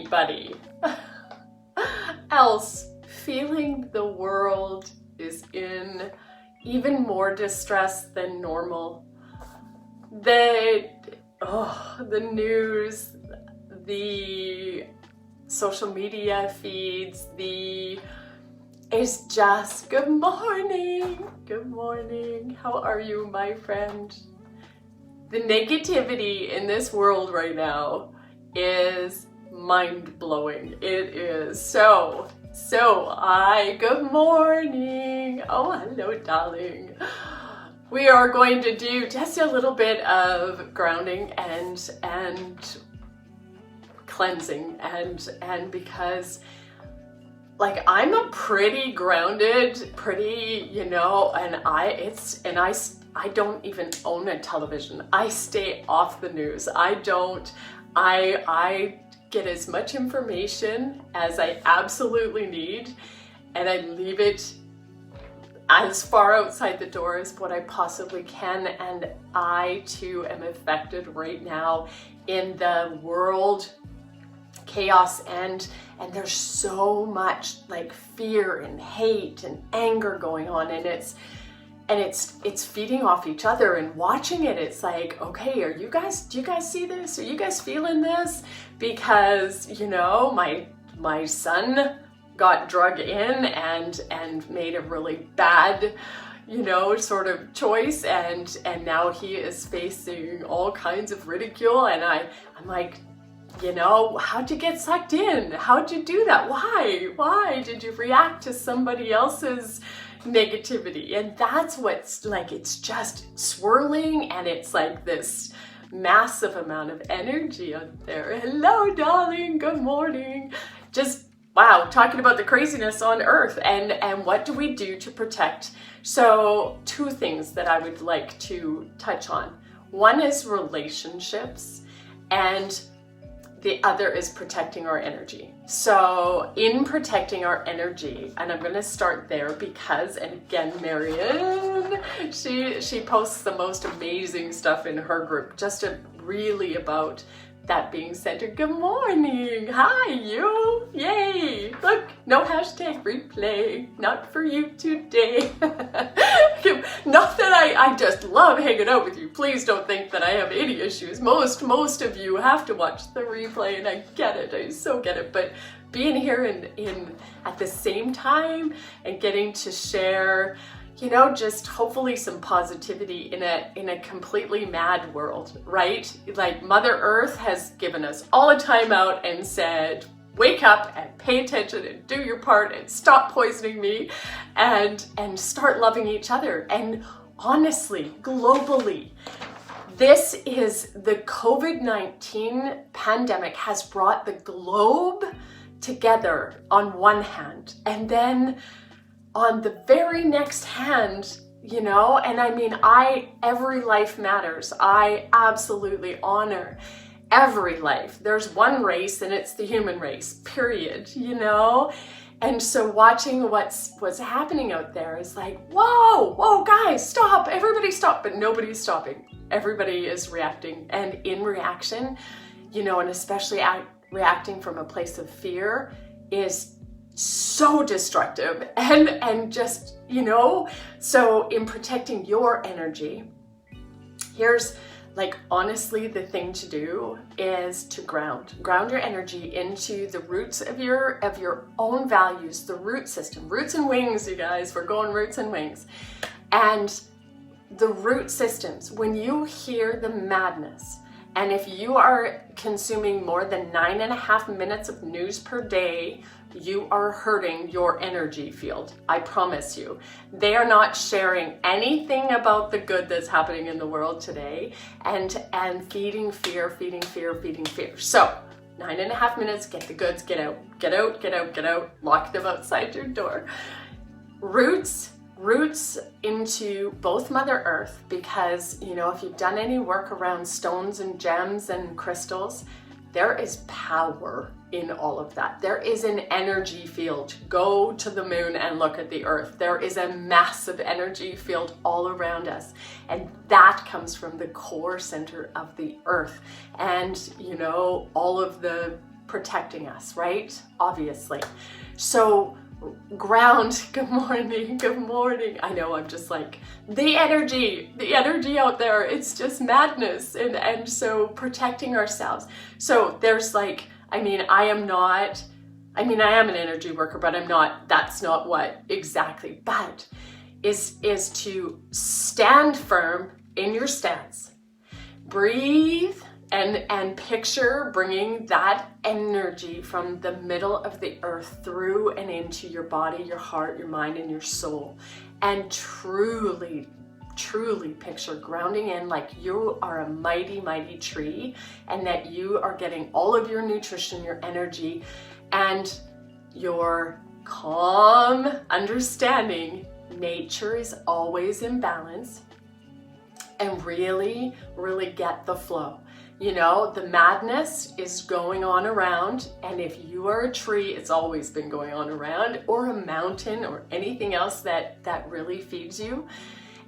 anybody else feeling the world is in even more distress than normal? The news, the social media feeds, it's just good morning, how are you, my friend? The negativity in this world right now is mind-blowing. It is so good morning. Oh, hello, darling. We are going to do just a little bit of grounding and cleansing and because like I'm a pretty grounded, I don't even own a television. I stay off the news. I get as much information as I absolutely need, and I leave it as far outside the door as what I possibly can. And I too am affected right now in the world chaos, and there's so much like fear and hate and anger going on, and it's feeding off each other. And watching it, it's like, okay, do you guys see this? Are you guys feeling this? Because my son got drug in and made a really bad sort of choice, and now he is facing all kinds of ridicule, and I'm like, how'd you get sucked in? How'd you do that? Why did you react to somebody else's negativity? And that's what's like, it's just swirling, and it's like this massive amount of energy out there. Hello, darling, good morning. Just wow, talking about the craziness on earth, and what do we do to protect? So two things that I would like to touch on. One is relationships, and the other is protecting our energy. So in protecting our energy, and I'm going to start there because, and again, Marion, she posts the most amazing stuff in her group, just really about that being centered. Good morning. Hi, you. Yay. Look, no hashtag replay. Not for you today. Not that I just love hanging out with you. Please don't think that I have any issues. Most of you have to watch the replay, and I get it. I so get it. But being here in at the same time and getting to share, just hopefully some positivity in a completely mad world, right? Like Mother Earth has given us all a time out and said, wake up and pay attention and do your part and stop poisoning me and start loving each other. And honestly, globally, this is the COVID-19 pandemic has brought the globe together on one hand, and then on the very next hand, and I mean, every life matters. I absolutely honor every life. There's one race, and it's the human race, period, And so watching what's happening out there is like, whoa, guys, stop, everybody stop, but nobody's stopping. Everybody is reacting, and in reaction, and especially reacting from a place of fear is so destructive and just, so in protecting your energy, here's like, honestly, the thing to do is to ground your energy into the roots of your own values, the root system, roots and wings, you guys, we're going roots and wings. And the root systems, when you hear the madness, and if you are consuming more than 9.5 minutes of news per day, you are hurting your energy field. I promise you. They are not sharing anything about the good that's happening in the world today, and feeding fear. So 9.5 minutes, get the goods, get out, lock them outside your door. Roots into both Mother Earth, because if you've done any work around stones and gems and crystals, there is power in all of that. There is an energy field. Go to the moon and look at the earth. There is a massive energy field all around us, and that comes from the core center of the earth. And all of the protecting us, right? Obviously. So ground, good morning, good morning. I know I'm just like, the energy out there, it's just madness. And so protecting ourselves. So there's like, I am an energy worker, but that's not what exactly, but is to stand firm in your stance, breathe, and picture bringing that energy from the middle of the earth through and into your body, your heart, your mind, and your soul. And truly picture grounding in like you are a mighty, mighty tree, and that you are getting all of your nutrition, your energy, and your calm understanding nature is always in balance, and really get the flow. You know, the madness is going on around, and if you are a tree, it's always been going on around, or a mountain, or anything else that really feeds you.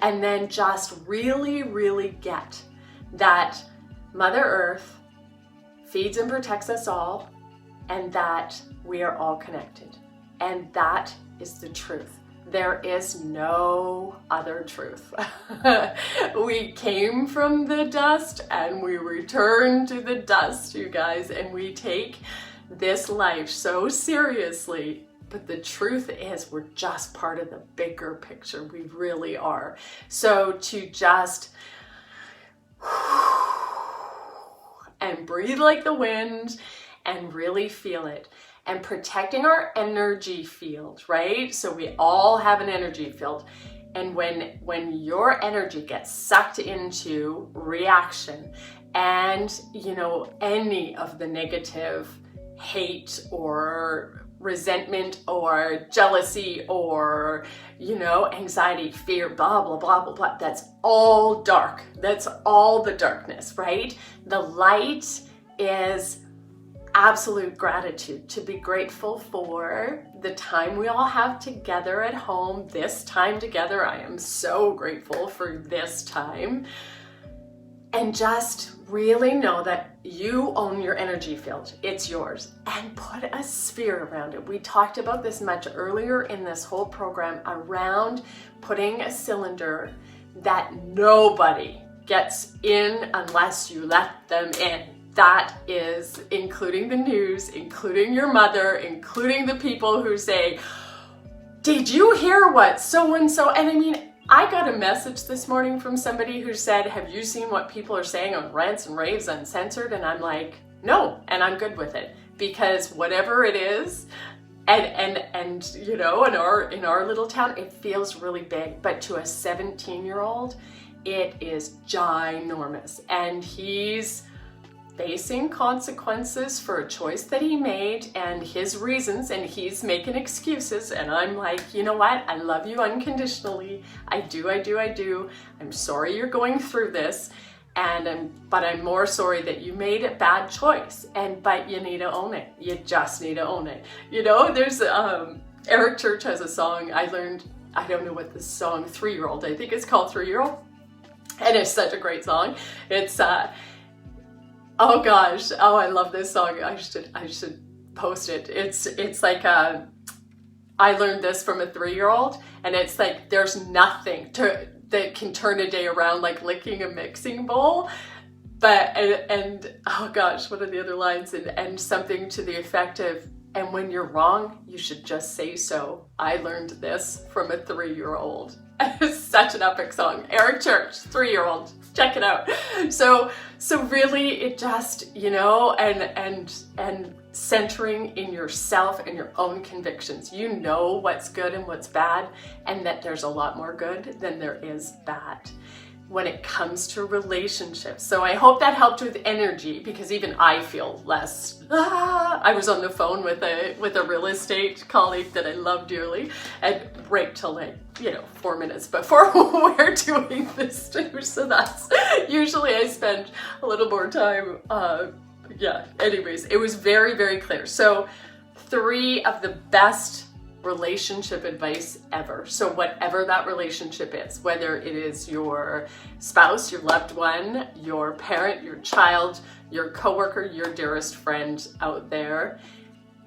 And then just really get that Mother Earth feeds and protects us all, and that we are all connected. And that is the truth. There is no other truth. We came from the dust and we return to the dust, you guys, and we take this life so seriously. But the truth is, we're just part of the bigger picture. We really are. So to just and breathe like the wind and really feel it. And protecting our energy field, right? So we all have an energy field. And when your energy gets sucked into reaction and, you know, any of the negative hate or resentment or jealousy or, you know, anxiety, fear, blah, blah, blah, blah, blah, that's all dark. That's all the darkness, right? The light is absolute gratitude, to be grateful for the time we all have together at home, this time together. I am so grateful for this time. And just really know that you own your energy field. It's yours. And put a sphere around it. We talked about this much earlier in this whole program around putting a cylinder that nobody gets in unless you let them in. That is including the news, including your mother, including the people who say, did you hear what so-and-so? And I mean, I got a message this morning from somebody who said, have you seen what people are saying on Rants and Raves Uncensored? And I'm like, no, and I'm good with it, because whatever it is, and you know, in our little town, it feels really big, but to a 17-year-old, it is ginormous, and he's facing consequences for a choice that he made and his reasons, and he's making excuses. And I'm like, you know what? I love you unconditionally. I do. I'm sorry you're going through this, but I'm more sorry that you made a bad choice. But you need to own it. You just need to own it. You know, there's Eric Church has a song I learned. I don't know what this song, 3-Year-Old. I think it's called 3-Year-Old, and it's such a great song. It's oh gosh, oh, I love this song. I should post it. It's like I learned this from a 3-year-old, and it's like there's nothing that can turn a day around like licking a mixing bowl. But and oh gosh, what are the other lines? And something to the effect of, and when you're wrong, you should just say so. I learned this from a 3-year-old. It's such an epic song. Eric Church, 3-year-old. Check it out. So really, it just, you know, and centering in yourself and your own convictions. You know what's good and what's bad, and that there's a lot more good than there is bad when it comes to relationships. So I hope that helped with energy, because even I feel less. I was on the phone with a real estate colleague that I love dearly, and right till like, 4 minutes before we're doing this too. So that's usually I spend a little more time. Anyways, it was very, very clear. So 3 of the best relationship advice ever. So whatever that relationship is, whether it is your spouse, your loved one, your parent, your child, your coworker, your dearest friend out there,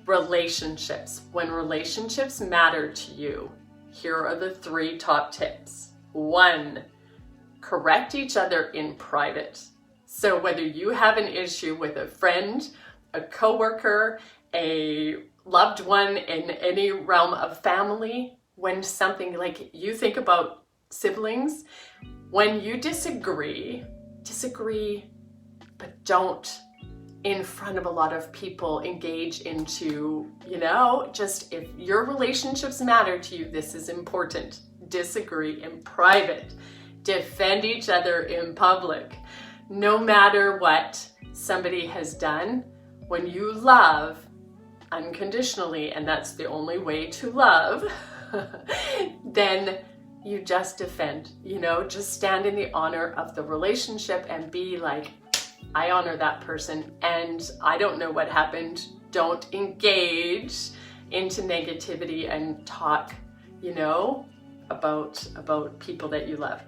relationships. When relationships matter to you, here are the 3 top tips. 1, correct each other in private. So whether you have an issue with a friend, a coworker, a loved one in any realm of family, when something, like, you think about siblings, when you disagree, but don't in front of a lot of people engage into, just if your relationships matter to you, this is important. Disagree in private. Defend each other in public. No matter what somebody has done, when you love unconditionally, and that's the only way to love, then you just defend, just stand in the honor of the relationship and be like, I honor that person and I don't know what happened. Don't engage into negativity and talk, about people that you love.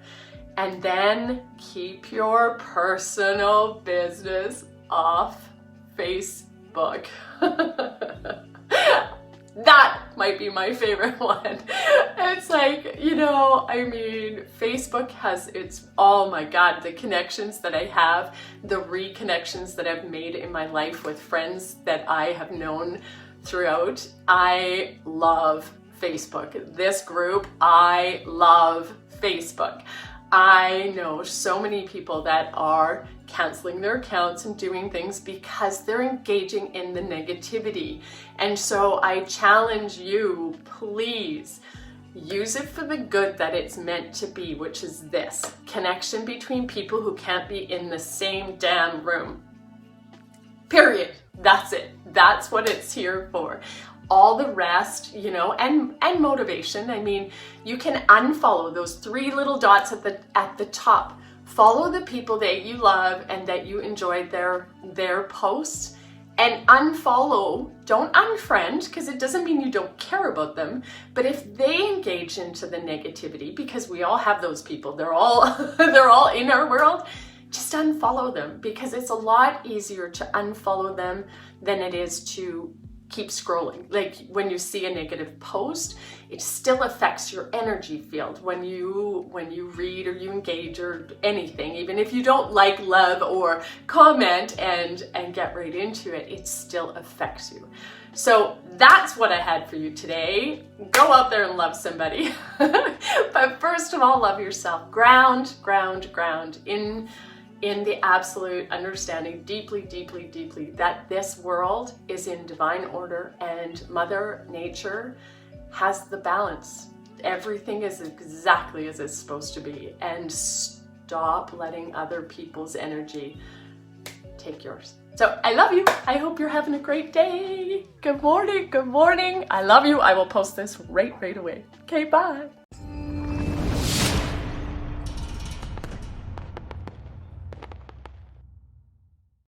And then keep your personal business off Facebook. That might be my favorite one. It's like, Facebook has oh my God, the connections that I have, the reconnections that I've made in my life with friends that I have known throughout. I love Facebook. This group, I love Facebook. I know so many people that are canceling their accounts and doing things because they're engaging in the negativity. And so I challenge you, please use it for the good that it's meant to be, which is this connection between people who can't be in the same damn room. Period. That's it. That's what it's here for. All the rest, and motivation. You can unfollow those 3 little dots at the top. Follow the people that you love and that you enjoyed their posts, and unfollow. Don't unfriend, because it doesn't mean you don't care about them. But if they engage into the negativity, because we all have those people, they're all in our world, just unfollow them, because it's a lot easier to unfollow them than it is to keep scrolling. Like, when you see a negative post, it still affects your energy field when you read or you engage or anything. Even if you don't like, love, or comment and get right into it, it still affects you. So that's what I had for you today. Go out there and love somebody. But first of all, love yourself. Ground in the absolute understanding, deeply that this world is in divine order and Mother Nature has the balance. Everything is exactly as it's supposed to be, and stop letting other people's energy take yours. So I love you. I hope you're having a great day. Good morning. I love you. I will post this right away. Okay, bye.